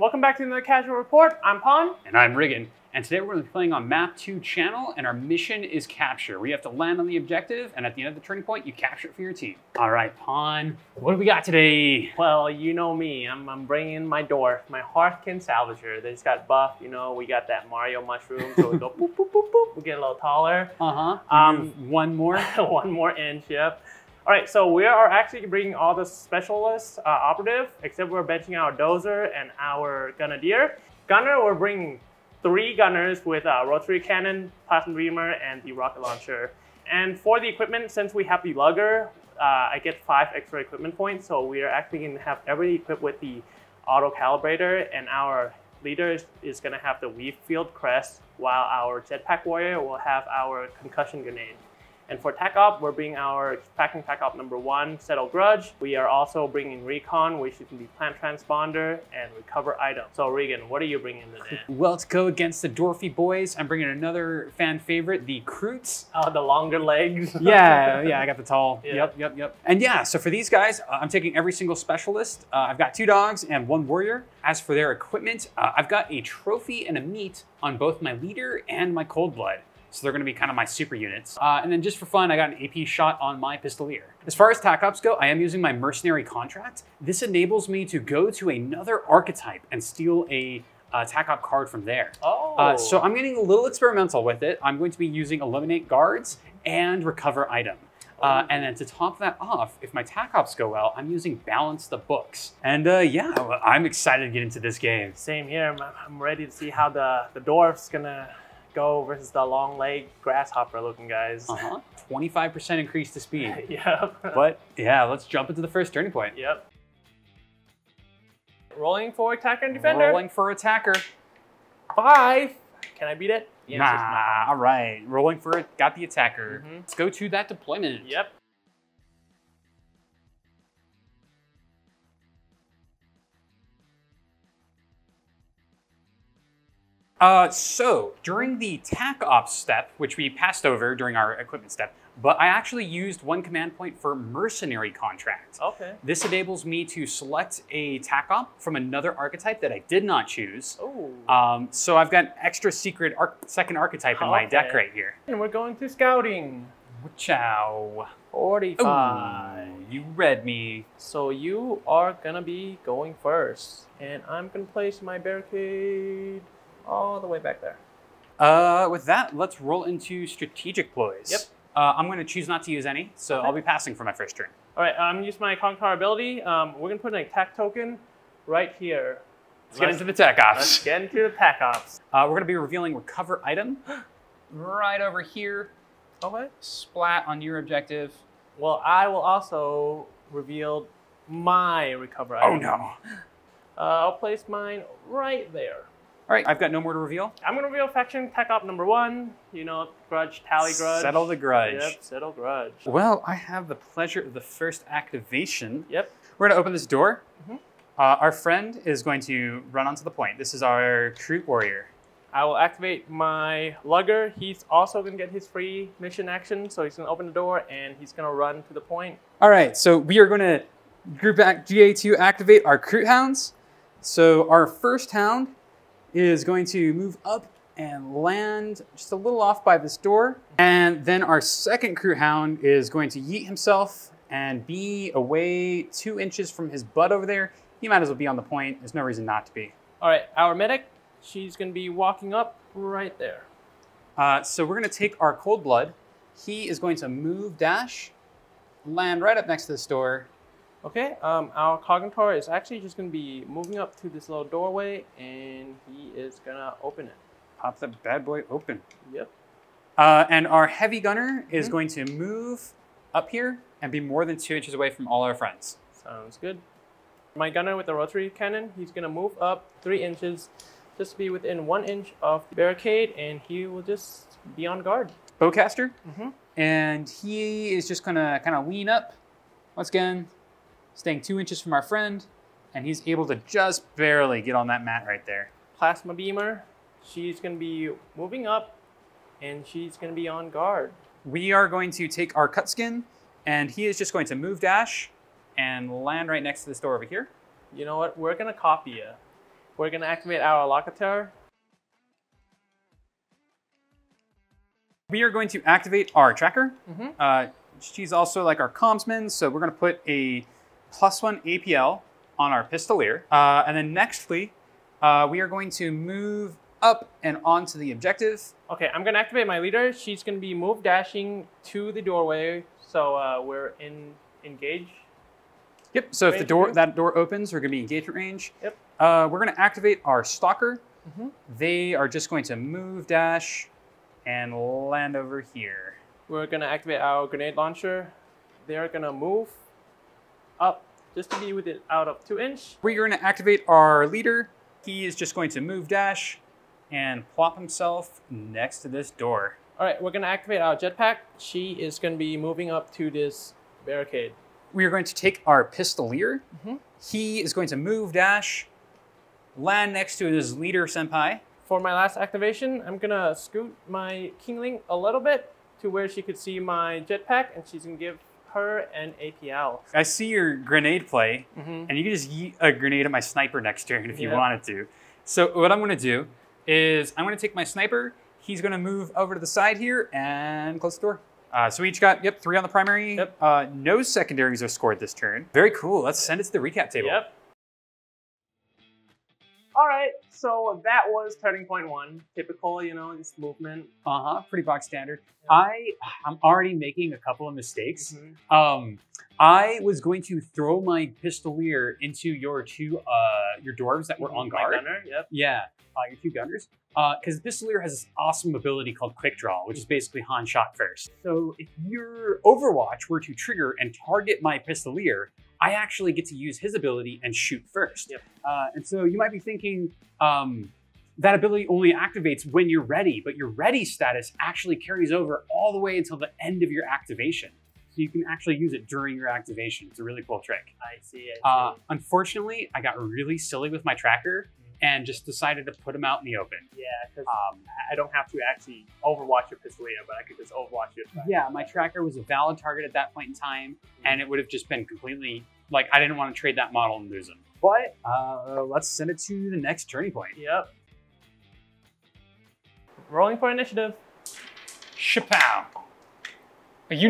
Welcome back to another Casual Report. I'm Pon. And I'm Riggon. And today we're going to be playing on Map 2 Channel, and our mission is capture. We have to land on the objective, and at the end of the turning point, you capture it for your team. All right, Pon, what do we got today? Well, you know me. I'm bringing my dwarf, my Hearthkyn Salvager. They just got buffed. You know, we got that Mario mushroom, so we go boop, boop, boop, boop. We get a little taller. One more? One more inch, yep. All right, so we are actually bringing all the specialists operative, except we're benching our dozer and our grenadier. Gunner, we're bringing 3 gunners with a rotary cannon, plasma beamer, and the rocket launcher. And for the equipment, since we have the lugger, I get 5 extra equipment points. So we are actually going to have everybody equipped with the auto calibrator, and our leader is going to have the weave field crest, while our jetpack warrior will have our concussion grenade. And for TAC Op, we're bringing our packing TAC Op number 1, Settle Grudge. We are also bringing Recon, which is the plant transponder, and recover item. So Riggon, what are you bringing today? Well, to go against the Dwarfy boys, I'm bringing another fan favorite, the Kroots. Oh, the longer legs. Yeah, I got the tall. Yeah. Yep. And yeah, so for these guys, I'm taking every single specialist. I've got 2 dogs and 1 warrior. As for their equipment, I've got a trophy and a meat on both my leader and my cold blood. So they're going to be kind of my super units. And then just for fun, I got an AP shot on my pistolier. As far as TAC Ops go, I am using my mercenary contract. This enables me to go to another archetype and steal a TAC Op card from there. Oh. So I'm getting a little experimental with it. I'm going to be using Eliminate Guards and Recover Item. And then to top that off, if my TAC Ops go well, I'm using Balance the Books. And yeah, I'm excited to get into this game. Same here. I'm ready to see how the dwarf's gonna go versus the long leg grasshopper looking guys. 25% increase to speed. Yep. But yeah, let's jump into the first turning point. Yep. Rolling for attacker and defender. Rolling for attacker. 5. Can I beat it? The answer's Nah, all right. Rolling for it, got the attacker. Let's go to that deployment. Yep. So during the TAC Ops step, which we passed over during our equipment step, but I actually used 1 command point for mercenary contract. Okay. This enables me to select a TAC Op from another archetype that I did not choose. Oh. So I've got extra secret second archetype in my deck right here. And we're going to scouting. Chow. 45. Ooh, you read me. So you are gonna be going first, and I'm gonna place my barricade all the way back there. With that, let's roll into strategic ploys. Yep. I'm going to choose not to use any, so Okay. I'll be passing for my first turn. All right, I'm using my Conquer ability. We're gonna put an attack token right here. Let's get into the TAC Ops. Let's get into the attack ops. We're going to be revealing recover item right over here. Okay. Splat on your objective. Well, I will also reveal my recover item. Oh no. I'll place mine right there. All right, I've got no more to reveal. I'm gonna reveal faction TAC Op number 1. You know, grudge, tally grudge. Settle the grudge. Yep, settle grudge. Well, I have the pleasure of the first activation. Yep. We're going to open this door. Our friend is going to run onto the point. This is our Kroot warrior. I will activate my lugger. He's also gonna get his free mission action, so he's gonna open the door and he's gonna run to the point. All right, so we are going to group back GA2 activate our Kroot hounds. So our first hound is going to move up and land just a little off by this door. And then our second Kroot hound is going to yeet himself and be away 2 inches from his butt over there. He might as well be on the point. There's no reason not to be. All right, our medic, she's gonna be walking up right there. So we're going to take our cold blood. He is going to move dash, land right up next to this door. Okay, our Cognitor is actually just gonna be moving up to this little doorway and he is gonna open it. Pop that bad boy open. Yep. And our heavy gunner is going to move up here and be more than 2 inches away from all our friends. Sounds good. My gunner with the rotary cannon, he's gonna move up 3 inches just to be within 1 inch of the barricade, and he will just be on guard. Bowcaster, and he is just gonna kind of lean up once again, staying 2 inches from our friend, and he's able to just barely get on that mat right there. Plasma beamer, she's gonna be moving up and she's gonna be on guard. We are going to take our cut skin, and he is just going to move dash and land right next to this door over here. You know what? We're gonna copy you. We're gonna activate our locator. We are going to activate our tracker. She's also like our commsman, so we're going to put a +1 APL on our pistolier. And then nextly, we are going to move up and onto the objective. Okay, I'm gonna activate my leader. She's gonna be move dashing to the doorway, so we're engage. Yep. So if that door opens, we're gonna be engagement range. Yep. We're gonna activate our stalker. They are just going to move dash and land over here. We're gonna activate our grenade launcher. They're gonna move up just to be within out of 2 inch. We're gonna activate our leader. He is just going to move dash and plop himself next to this door. All right, we're gonna activate our jetpack. She is gonna be moving up to this barricade. We are going to take our pistolier. He is going to move dash, land next to his leader senpai. For my last activation, I'm gonna scoot my Kingling a little bit to where she could see my jetpack, and she's gonna give her an APL. I see your grenade play, and you can just yeet a grenade at my sniper next turn if you wanted to. So what I'm gonna do is I'm gonna take my sniper. He's gonna move over to the side here and close the door. So we each got, 3 on the primary. No secondaries are scored this turn. Very cool. Let's send it to the recap table. All right, so that was turning point 1. Typical, you know, just movement. Pretty box standard. I'm already making a couple of mistakes. I was going to throw my pistolier into your your dwarves that were on guard. My gunner, Yeah, your 2 gunners. Because Pistolier has this awesome ability called Quick Draw, which is basically Han shot first. So if your Overwatch were to trigger and target my Pistolier, I actually get to use his ability and shoot first. And so you might be thinking, that ability only activates when you're ready, but your ready status actually carries over all the way until the end of your activation. So you can actually use it during your activation. It's a really cool trick. I see. Unfortunately, I got really silly with my tracker and just decided to put him out in the open. Yeah, because I don't have to actually overwatch your Pistolier, but I could just overwatch your tracker. Yeah, my tracker was a valid target at that point in time, and it would have just been completely, like, I didn't want to trade that model and lose him. But let's send it to the next turning point. Rolling for initiative. Chapow. You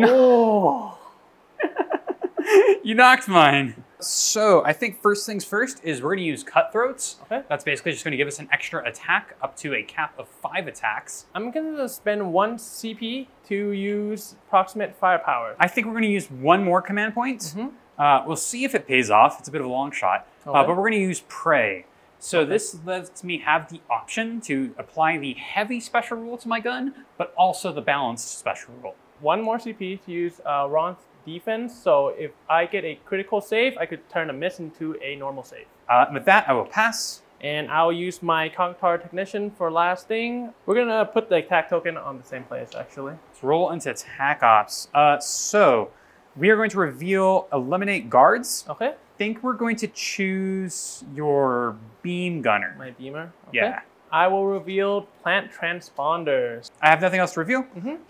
knocked mine. So I think first things first is we're gonna use Cutthroats. That's basically just gonna give us an extra attack up to a cap of 5 attacks. I'm gonna spend 1 CP to use Proximate Firepower. I think we're gonna use 1 more command point. We'll see if it pays off. It's a bit of a long shot, but we're gonna use Prey. So this lets me have the option to apply the heavy special rule to my gun, but also the balanced special rule. 1 more CP to use Ron's defense, so if I get a critical save, I could turn a miss into a normal save. With that, I will pass. And I'll use my Contour Technician for last thing. We're gonna put the attack token on the same place, actually. Let's roll into attack ops. So we are going to reveal Eliminate Guards. I think we're going to choose your Beam Gunner. My Beamer? Yeah. I will reveal Plant Transponders. I have nothing else to reveal.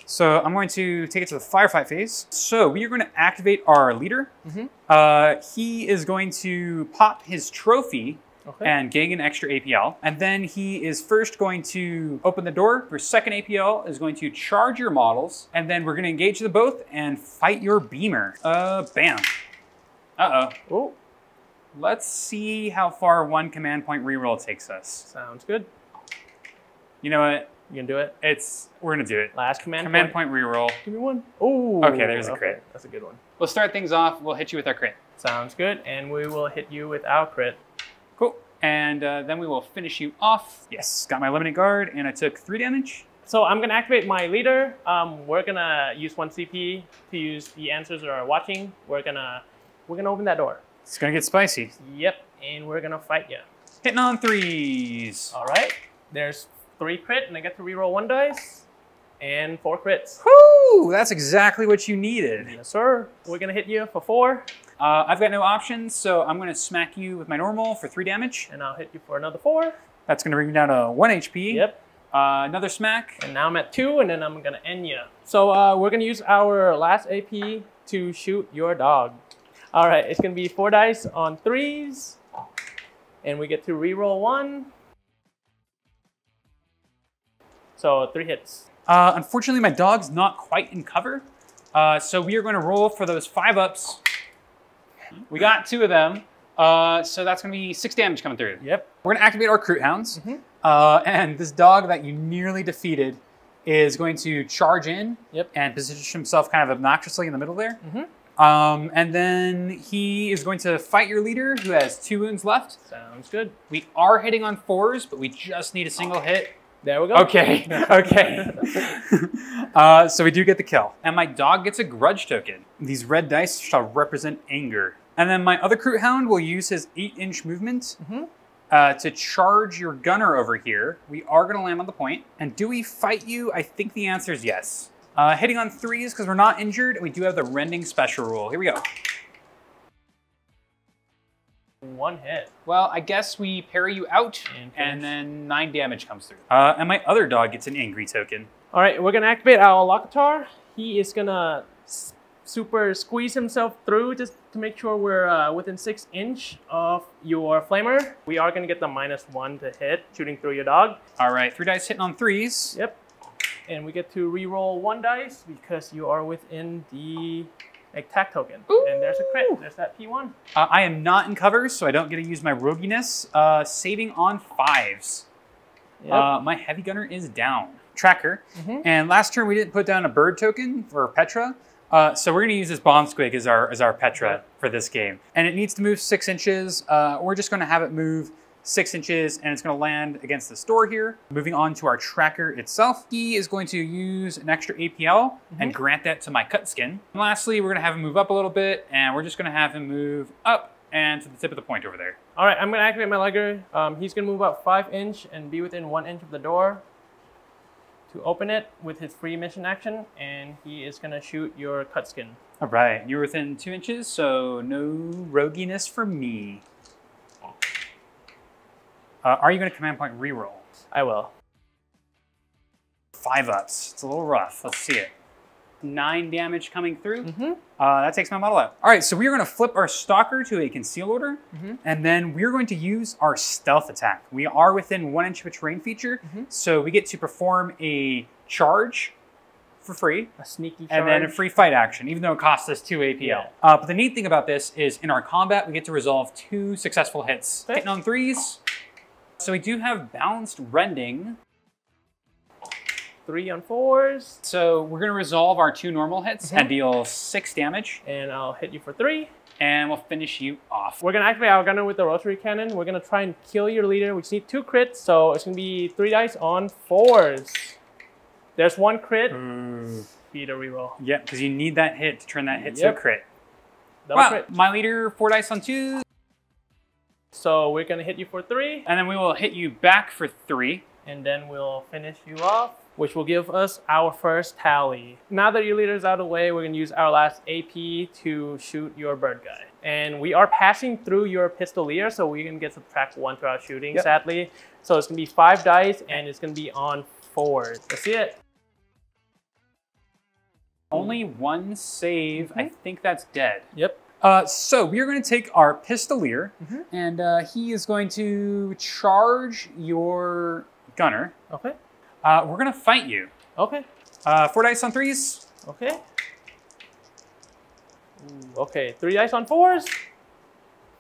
So I'm going to take it to the firefight phase. So we are going to activate our leader. He is going to pop his trophy and gain an extra APL. And then he is first going to open the door. Your second APL is going to charge your models. And then we're going to engage them both and fight your beamer. Bam. Oh. Let's see how far 1 command point reroll takes us. Sounds good. You know what? You can do it? We're gonna do it. Last command point reroll. Give me 1. Oh. Okay, there's a crit. That's a good one. We'll start things off. We'll hit you with our crit. Sounds good. And we will hit you with our crit. Cool. And then we will finish you off. Yes, got my Eliminate Guard, and I took 3 damage. So I'm gonna activate my leader. We're gonna use 1 CP to use the answers that are watching. We're gonna open that door. It's gonna get spicy. Yep, and we're gonna fight you. Hitting on 3s. All right, there's 3 crit, and I get to reroll 1 dice, and 4 crits. Woo! That's exactly what you needed. Yes, sir. We're gonna hit you for 4. I've got no options, so I'm gonna smack you with my normal for 3 damage. And I'll hit you for another 4. That's gonna bring you down to 1 HP. Yep. Another smack. And now I'm at 2, and then I'm gonna end you. So we're gonna use our last AP to shoot your dog. All right, it's gonna be 4 dice on 3s. And we get to reroll 1. So 3 hits. Unfortunately, my dog's not quite in cover. So we are going to roll for those 5-ups. We got 2 of them. So that's going to be 6 damage coming through. Yep. We're going to activate our Crute Hounds. And this dog that you nearly defeated is going to charge in and position himself kind of obnoxiously in the middle there. And then he is going to fight your leader, who has 2 wounds left. Sounds good. We are hitting on 4s, but we just need a single hit. There we go. Okay, okay. So we do get the kill. And my dog gets a grudge token. These red dice shall represent anger. And then my other Crute Hound will use his 8-inch movement to charge your gunner over here. We are going to land on the point. And do we fight you? I think the answer is yes. Hitting on 3s because we're not injured, and we do have the rending special rule. Here we go. 1 hit. Well, I guess we parry you out, and then 9 damage comes through. And my other dog gets an angry token. All right, we're gonna activate our Locatar. He is gonna super squeeze himself through just to make sure we're within 6 inch of your flamer. We are gonna get the -1 to hit, shooting through your dog. All right, 3 dice hitting on 3s. Yep. And we get to re-roll 1 dice because you are within the attack token. Ooh. And there's a crit. There's that P1. I am not in cover, so I don't get to use my roguiness. Saving on 5s. Yep. My heavy gunner is down. Tracker. And last turn we didn't put down a bird token for Petra. So we're going to use this bomb squig as our Petra for this game. And it needs to move 6 inches. We're just going to have it move 6 inches, and it's going to land against this door here. Moving on to our tracker itself, he is going to use an extra APL and grant that to my Cutskin. And lastly, we're going to have him move up a little bit, and we're just going to have him move up and to the tip of the point over there. All right, I'm going to activate my Legger. He's going to move up 5 inch and be within 1 inch of the door to open it with his free mission action, and he is going to shoot your Cutskin. All right, you're within 2 inches, so no roguiness for me. Are you going to command point reroll? I will. 5-ups. It's a little rough. Let's see it. 9 damage coming through. That takes my model out. All right, so we are going to flip our Stalker to a Conceal Order, and then we're going to use our Stealth attack. We are within 1 inch of a terrain feature, so we get to perform a charge for free. A sneaky charge. And then a free fight action, even though it costs us 2 APL. But the neat thing about this is in our combat, we get to resolve 2 successful hits. Hitting on 3s. So we do have balanced rending. 3 on 4s. So we're going to resolve our 2 normal hits and deal 6 damage. And I'll hit you for 3. And we'll finish you off. We're going to activate our gunner with the rotary cannon. We're going to try and kill your leader. We just need 2 crits, so it's going to be 3 dice on 4s. There's 1 crit. Beat a reroll. Yep, because you need that hit to turn that hit to a crit. Double crit. My leader, 4 dice on 2s. So we're going to hit you for 3. And then we will hit you back for 3. And then we'll finish you off, which will give us our first tally. Now that your leader's out of the way, we're going to use our last AP to shoot your bird guy. And we are passing through your pistolier, so we can get subtract 1 to our shooting, sadly. So it's going to be 5 dice, and it's going to be on 4s. Let's see it. Only 1 save. I think that's dead. Yep. So we are going to take our Pistolier, and he is going to charge your gunner. Okay. We're going to fight you. Okay. 4 dice on 3s. Okay. Okay, 3 dice on 4s.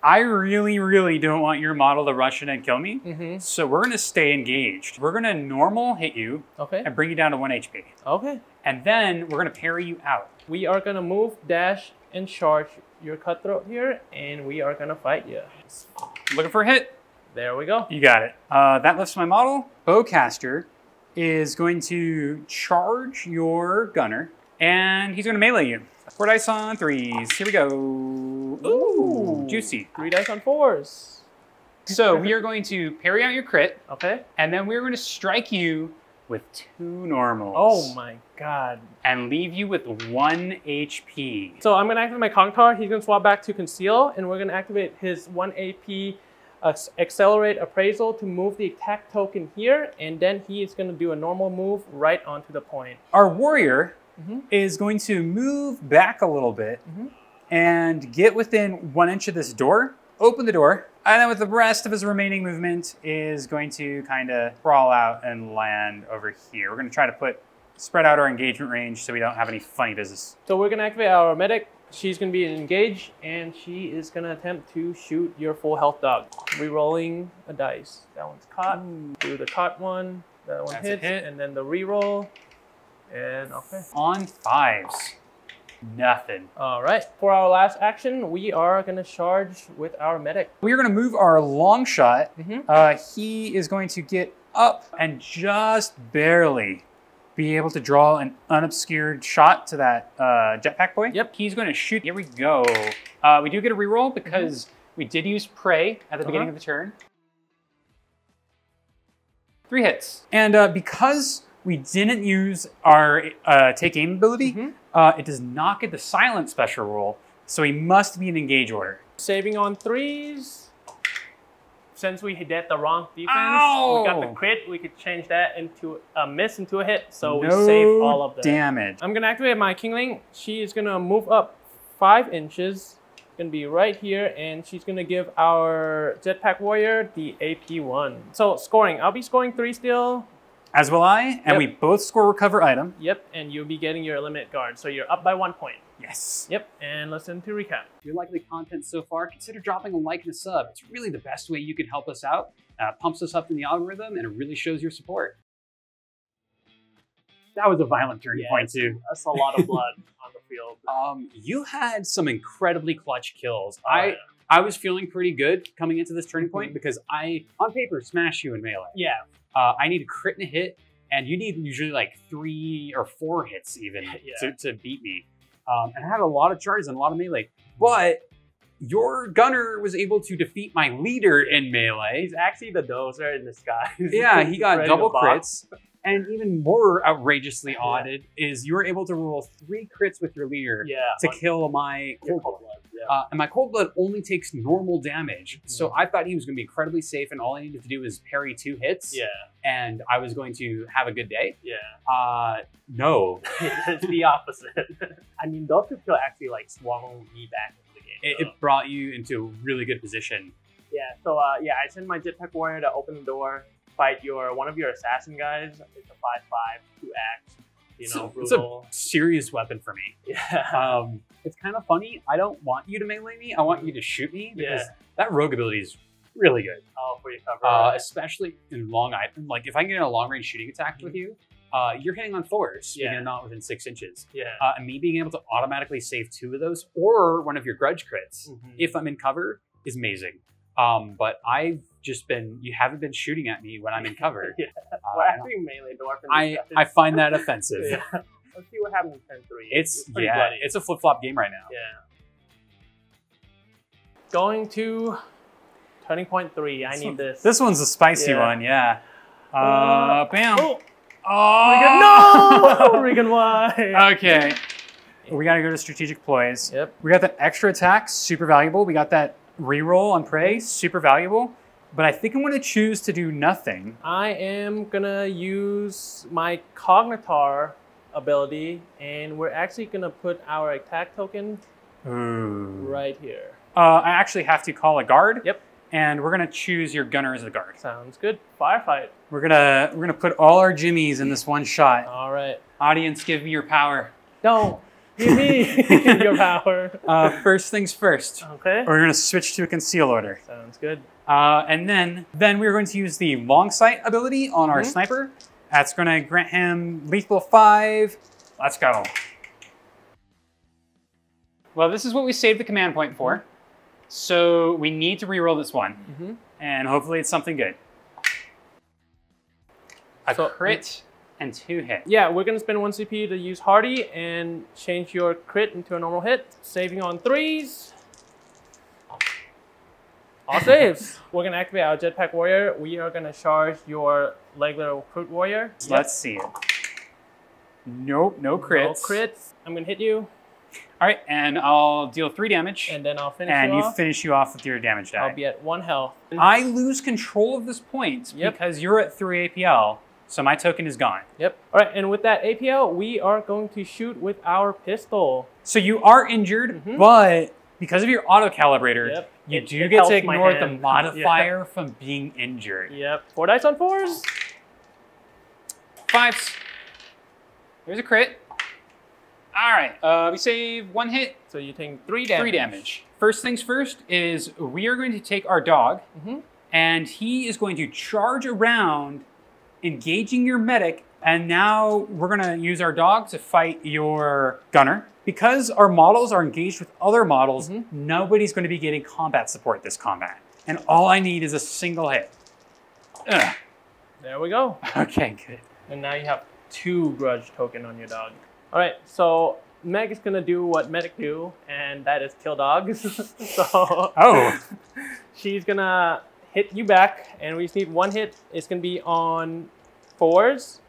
I really, really don't want your model to rush in and kill me, so we're going to stay engaged. We're going to normal hit you and bring you down to 1 HP. Okay. And then we're going to parry you out. We are going to move, dash, and charge your cutthroat here, and we are going to fight you. Looking for a hit. There we go. You got it. That lifts my model. Bowcaster is going to charge your gunner, and he's going to melee you. 4 dice on 3s. Here we go. Ooh, juicy. 3 dice on 4s. So we are going to parry out your crit. Okay. And then we're going to strike you with 2 normals. Oh my god. And leave you with 1 HP. So I'm going to activate my Contar. He's going to swap back to Conceal, and we're going to activate his 1 AP Accelerate Appraisal to move the attack token here, and then he is going to do a normal move right onto the point. Our warrior is going to move back a little bit and get within 1 inch of this door, open the door, And then with the rest of his remaining movement is going to kind of crawl out and land over here. We're going to try to spread out our engagement range so we don't have any funny business. So we're going to activate our medic. She's going to be engaged, and she is going to attempt to shoot your full health dog. Rerolling a dice. That one's caught. Do the caught one. That one hits, and then the reroll. And okay. On 5s. Nothing. All right. For our last action, we are going to charge with our medic. We are going to move our long shot. He is going to get up and just barely be able to draw an unobscured shot to that jetpack boy. Yep. He's going to shoot. Here we go. We do get a reroll because we did use Prey at the beginning of the turn. 3 hits. And because we didn't use our take aim ability, it does not get the silent special roll, so he must be in engage order. Saving on 3s. Since we did the wrong defense, Ow! we got the crit, we could change that into a miss into a hit, so we save all of that. Damage. I'm gonna activate my Kingling. She is gonna move up 5 inches. Gonna be right here, and she's gonna give our Jetpack Warrior the AP1. So scoring, I'll be scoring 3 still. As will I, and we both score recover item. Yep, and you'll be getting your eliminate guard, so you're up by 1 point. Yes. Yep, and listen to recap. If you like the content so far, consider dropping a like and a sub. It's really the best way you can help us out. Pumps us up in the algorithm, and it really shows your support. That was a violent turning point too. That's a lot of blood on the field. You had some incredibly clutch kills. I was feeling pretty good coming into this turning point because I, on paper, smash you in melee. Yeah. I need a crit and a hit, and you need usually like 3 or 4 hits even to beat me. And I had a lot of charges and a lot of melee, but your gunner was able to defeat my leader in melee. He's actually the dozer in disguise. Yeah, he got double crits. And even more outrageously odded is you were able to roll 3 crits with your leader to kill my cold blood. And my cold blood only takes normal damage. So I thought he was going to be incredibly safe, and all I needed to do was parry 2 hits. And I was going to have a good day. No. It's the opposite. I mean, those 2 kills actually like swung me back into the game. It brought you into a really good position. Yeah, so I sent my Jetpack Warrior to open the door, fight one of your assassin guys. It's a 5/5, 2 axe. Brutal. It's a serious weapon for me. Yeah. It's kind of funny. I don't want you to melee me. I want you to shoot me because that rogue ability is really good. Oh, for your cover. Especially in long item. Like if I can get a long range shooting attack with you, you're hitting on Thors when you're not within 6 inches. And me being able to automatically save 2 of those or one of your grudge crits if I'm in cover is amazing. But you haven't been shooting at me when I'm in cover. We're actually melee dwarf. I find that offensive. Let's see what happens in turn 3. It's a flip-flop game right now. Going to turning point 3. I need this. This one's a spicy one, bam. Riggon, no! Riggon, why? Okay. We gotta go to strategic ploys. Yep. We got that extra attack, super valuable. We got that reroll on prey, super valuable. But I think I'm gonna choose to do nothing. I am gonna use my Cognitar ability, and we're actually gonna put our attack token right here. I actually have to call a guard. Yep. And we're gonna choose your gunner as a guard. Sounds good. Firefight. We're gonna put all our jimmies in this one shot. All right. Audience, give me your power. Don't give me your power. First things first. Okay. We're gonna switch to a conceal order. Sounds good. And then we're going to use the long sight ability on our sniper. That's gonna grant him lethal 5. Let's go. Well, this is what we saved the command point for. So we need to reroll this one. And hopefully it's something good. A crit and 2 hits. Yeah, we're gonna spend 1 CP to use Hardy and change your crit into a normal hit. Saving on 3s. All saves. We're gonna activate our Jetpack Warrior. We are gonna charge your regular Recruit Warrior. Let's see it. Nope, no crits. No crits. I'm gonna hit you. All right, and I'll deal 3 damage. And then I'll finish you off. And you finish you off with your damage die. I'll be at 1 health. I lose control of this point because you're at 3 APL, so my token is gone. Yep. All right, and with that APL, we are going to shoot with our pistol. So you are injured, but because of your auto calibrator, You it do get helps to my ignore the hand. modifier from being injured. Yep. 4 dice on 4s. 5s. There's a crit. All right, we save 1 hit. So you take 3 damage. 3 damage. First things first is we are going to take our dog, and he is going to charge around, engaging your medic, and now we're going to use our dog to fight your gunner. Because our models are engaged with other models, nobody's going to be getting combat support this combat. And all I need is a single hit. Ugh. There we go. Okay, good. And now you have 2 grudge token on your dog. All right, so Meg is gonna do what medic do, and that is kill dogs. So she's gonna hit you back, and we just need 1 hit. It's gonna be on 4s.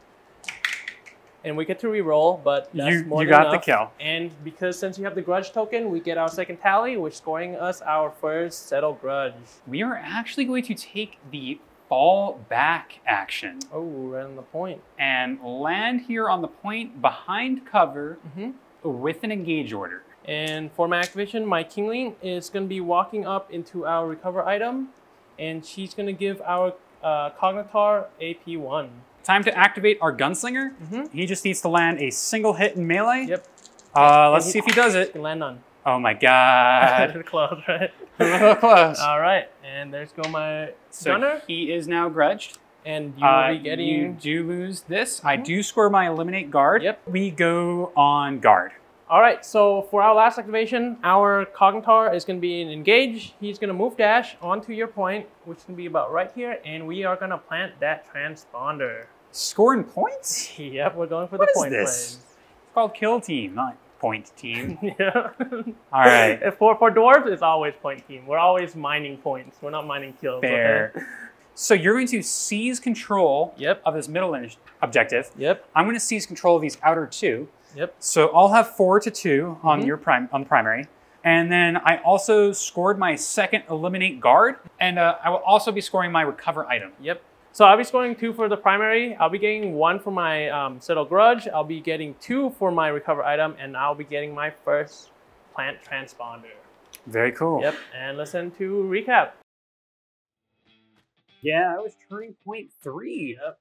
And we get to reroll, but that's more than enough. You got the kill. And because since you have the grudge token, we get our second tally, which is scoring us our first settle grudge. We are actually going to take the fall back action. Oh, right on the point. And land here on the point behind cover with an engage order. And for my activation, my Kingling is going to be walking up into our recover item, and she's going to give our Cognitar AP1. Time to activate our Gunslinger. He just needs to land a single hit in melee. Yep. Let's see if he does it. Can land none. Oh my god. Close, right? A little close. All right, and there's go my gunner. He is now grudged. And you will be getting... You do lose this. I do score my eliminate guard. Yep. We go on guard. All right, so for our last activation, our Cognitar is going to be in engage. He's going to move dash onto your point, which is going to be about right here, and we are going to plant that transponder. Scoring points? Yep, we're going for the point plays. It's called kill team, not point team. Yeah. All right. For dwarves, it's always point team. We're always mining points. We're not mining kills. Fair. Okay? So you're going to seize control of this middle objective. Yep. I'm going to seize control of these outer 2. Yep. So I'll have 4-2 on your on the primary. And then I also scored my second eliminate guard, and I will also be scoring my recover item. Yep. So I'll be scoring 2 for the primary. I'll be getting 1 for my settle grudge. I'll be getting 2 for my recover item, and I'll be getting my first plant transponder. Very cool. Yep. And listen to recap. Yeah, I was turning point 3. Yep.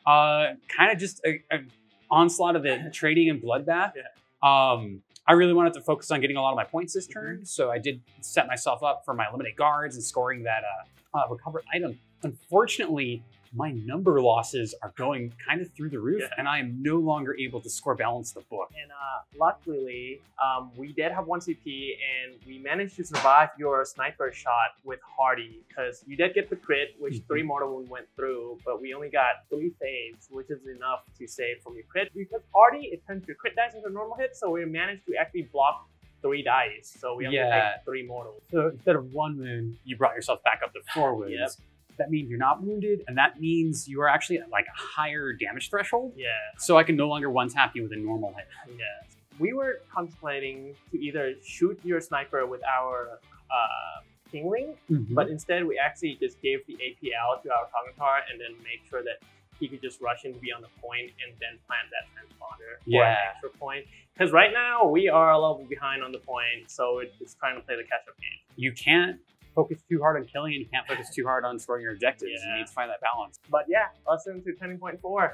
Kind of just an onslaught of the trading and bloodbath. Yeah. I really wanted to focus on getting a lot of my points this turn, so I did set myself up for my eliminate guards and scoring that recovered item. Unfortunately, my number losses are going kind of through the roof, and I am no longer able to score balance the book. And luckily, we did have 1 CP, and we managed to survive your sniper shot with Hardy, because you did get the crit, which 3 mortal wound went through, but we only got 3 saves, which is enough to save from your crit. Because Hardy, it turns your crit dice into a normal hit, so we managed to actually block 3 dice, so we only take 3 mortals. So instead of 1 wound, you brought yourself back up to 4 wounds. Yep. That means you're not wounded, and that means you are actually at like a higher damage threshold. Yeah. So I can no longer one-tap you with a normal hit. Yeah. We were contemplating to either shoot your sniper with our Kingling, but instead we actually just gave the APL to our Cognitar and then make sure that he could just rush in to be on the point and then plant that transponder for an extra point. Because right now we are a little behind on the point, so it's trying to play the catch-up game. You can't focus too hard on killing, and you can't focus too hard on scoring your objectives. You need to find that balance. But yeah, lesson to 10.4. All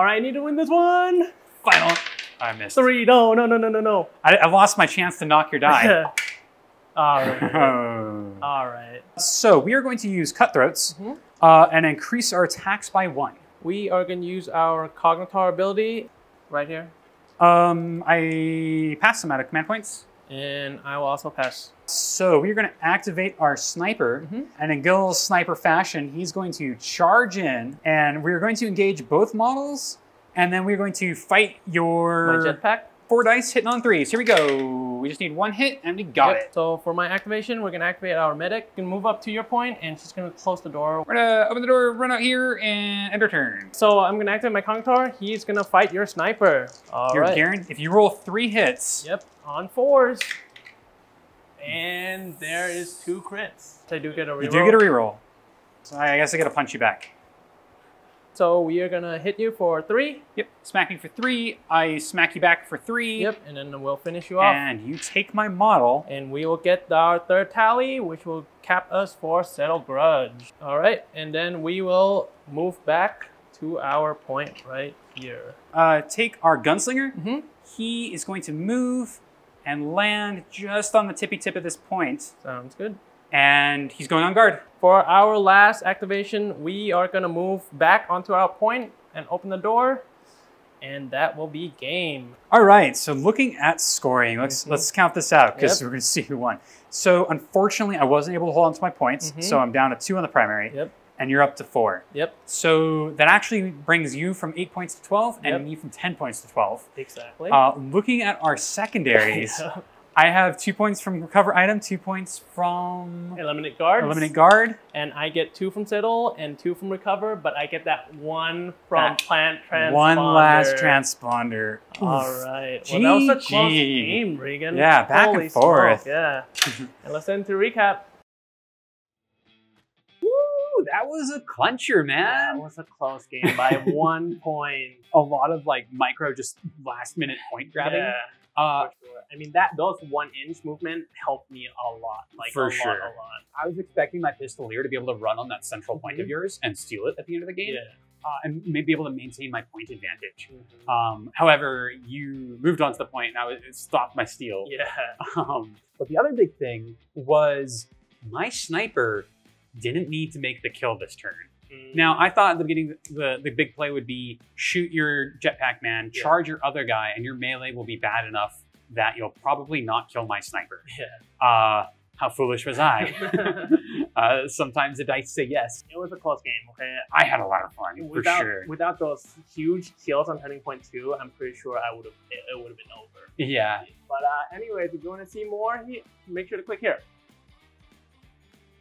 right, I need to win this one. Final. I missed. 3. No. I lost my chance to knock your die. All right. All right. So we are going to use Cutthroats and increase our attacks by 1. We are going to use our Cognitar ability right here. I passed some out of command points. And I will also pass. So we're going to activate our sniper, and in Gil's sniper fashion, he's going to charge in, and we're going to engage both models, and then we're going to fight your... My jetpack? 4 dice hitting on 3s. Here we go. We just need 1 hit, and we got it. So for my activation, we're going to activate our medic. You can move up to your point, and she's going to close the door. We're going to open the door, run out here, and end our turn. So I'm going to activate my Cognitar. He's going to fight your sniper. All right. Guaranteed. If you roll 3 hits... Yep. On 4s. And there is 2 crits. So I do get a reroll. You do get a reroll. So I guess I get to punch you back. So we are gonna hit you for 3. Yep, smacking for 3. I smack you back for 3. Yep, and then we'll finish you off. And you take my model. And we will get our 3rd tally, which will cap us for Settle Grudge. All right, and then we will move back to our point right here. Take our gunslinger. He is going to move and land just on the tippy tip of this point. Sounds good. And he's going on guard. For our last activation, we are gonna move back onto our point and open the door, and that will be game. All right, so looking at scoring, let's count this out because we're gonna see who won. So unfortunately, I wasn't able to hold on to my points, so I'm down to 2 on the primary. Yep. And you're up to 4. Yep. So that actually brings you from 8 points to 12 and me from 10 points to 12. Exactly. Looking at our secondaries, I have 2 points from recover item, 2 points from Eliminate guards. Eliminate guard. And I get 2 from settle and 2 from recover, but I get that 1 from plant transponder. One last transponder. All right. Well, that was a close game, Riggon. Yeah, back Holy and forth. Smoke. Yeah. And let's end to recap. Woo, that was a clincher, man. That was a close game by 1 point. A lot of like micro, just last minute point grabbing. Yeah. For sure. I mean, those 1-inch movement helped me a lot. Like for a sure. lot. I was expecting my pistolier to be able to run on that central point of yours and steal it at the end of the game. Yeah. And maybe be able to maintain my point advantage. However, you moved on to the point and it stopped my steal. Yeah. But the other big thing was my sniper didn't need to make the kill this turn. Now, I thought at the beginning the big play would be shoot your jetpack man, charge your other guy, and your melee will be bad enough that you'll probably not kill my sniper. Yeah. How foolish was I? Sometimes the dice say yes. It was a close game, okay? I had a lot of fun, for sure. Without those huge kills on turning point 2, I'm pretty sure it would have been over. Yeah. But anyways, if you want to see more, make sure to click here.